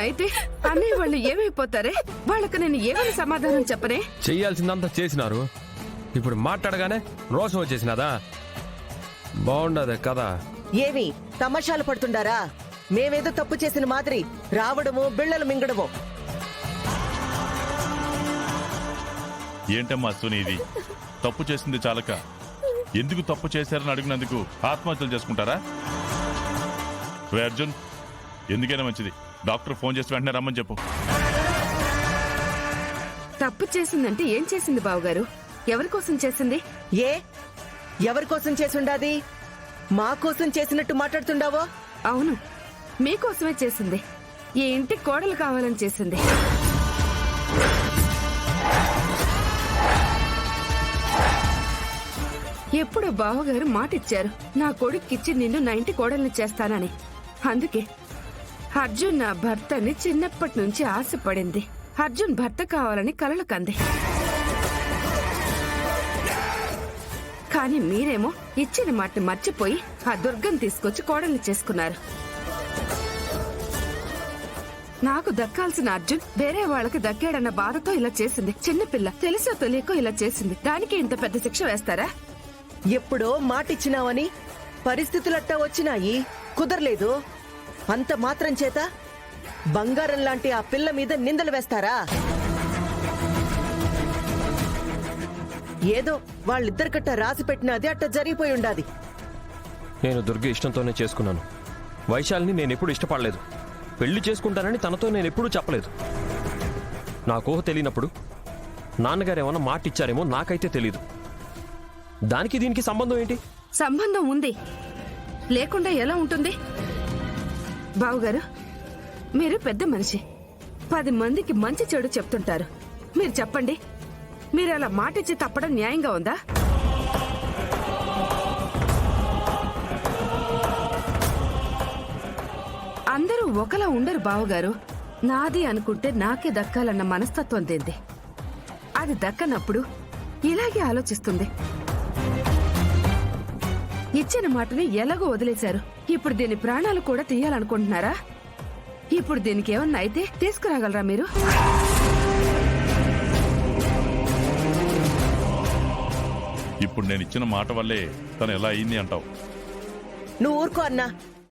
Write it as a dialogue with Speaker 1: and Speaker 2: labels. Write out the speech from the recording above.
Speaker 1: అయితే అన్నయ్య వాళ్ళు ఏమైపోతారే? వాళ్ళకి నేను ఏమని సమాధానం చెప్పనే?
Speaker 2: చెయ్యాల్సిందంతా చేసినారు. ఇప్పుడు మాట్లాడగానే రోషం వచ్చేసినదా? బాగుండదు కదా.
Speaker 3: ఏమి తమాషాలు పడుతుండారా? మేమేదో తప్పు చేసిన మాదిరి రావడము బిళ్ళలు మింగడము.
Speaker 4: ఏంటమ్మా అశ్విని ఇది? తప్పు చేసింది చాలక ఎందుకు తప్పు చేశారని అడిగినందుకు ఆత్మహత్యలు చేసుకుంటారా? అర్జున్, ఎందుకైనా మంచిది డాక్టర్ ఫోన్ చేసి వెంటనే రమ్మని చెప్పు.
Speaker 1: తప్పు చేసిందంటే ఏం చేసింది బావగారు? ఎవరి కోసం చేసింది?
Speaker 3: ఎవరి కోసం చేసుండాది? మా కోసం చేసినట్టు మాట్లాడుతుండావో?
Speaker 1: అవును, మీకోసమే చేసింది. ఈ ఇంటి కోడలు కావాలని చేసింది. ఎప్పుడో బావగారు మాటిచ్చారు, నా కొడుక్కిచ్చి నిన్ను నా ఇంటి కోడల్ని చేస్తానని. అందుకే అర్జున్ నా భర్తని చిన్నప్పటి నుంచి ఆశపడింది. అర్జున్ భర్త కావాలని కలలు కంది. కానీ మీరేమో ఇచ్చిన మాటని మర్చిపోయి ఆ దుర్గం తీసుకొచ్చి కోడల్ని చేసుకున్నారు. నాకు దక్కాల్సిన అర్జున్ వేరే వాళ్ళకి దక్కాడన్న బాధతో ఇలా చేసింది. చిన్నపిల్ల తెలుసో తెలియకో ఇలా చేసింది. దానికి ఇంత పెద్ద శిక్ష వేస్తారా?
Speaker 3: ఎప్పుడో మాటిచ్చినావని పరిస్థితులట్టా వచ్చినాయి, కుదరలేదు. అంత మాత్రం చేత బంగారం లాంటి ఆ పిల్ల మీద నిందలు వేస్తారా? ఏదో వాళ్ళిద్దరికట్ట రాసి పెట్టినది అట్ట జరిగిపోయి ఉండాది.
Speaker 2: నేను దుర్గ ఇష్టంతోనే చేసుకున్నాను. వైశాలిని నేనెప్పుడు ఇష్టపడలేదు. పెళ్లి చేసుకుంటానని తనతో నేనెప్పుడూ చెప్పలేదు. నాకు ఊహ తెలియనప్పుడు నాన్నగారు ఏమన్నా మాట ఇచ్చారేమో నాకైతే తెలీదు. దానికి దీనికి సంబంధం ఏంటి?
Speaker 1: సంబంధం ఉంది, లేకుండా ఎలా ఉంటుంది? బావుగారు, మీరు పెద్ద మనిషి, 10 మందికి మంచి చెడు చెప్తుంటారు. మీరు చెప్పండి, మీరు అలా మాటిచ్చి తప్పడం న్యాయంగా ఉందా? అందరూ ఒకలా ఉండరు బావగారు. నాది అనుకుంటే నాకే దక్కాలన్న మనస్తత్వం తింది. అది దక్కనప్పుడు ఇలాగే ఆలోచిస్తుంది. ఇచ్చిన మాటని ఎలాగో వదిలేశారు. ఇప్పుడు దీని ప్రాణాలు కూడా తీయాలనుకుంటున్నారా? ఇప్పుడు దీనికి ఏమన్నా అయితే తీసుకురాగలరా మీరు?
Speaker 4: ఇప్పుడు నేను ఇచ్చిన మాట వల్లే తను ఎలా అయింది అంటావు?
Speaker 3: నువ్వు ఊరుకో అన్నా.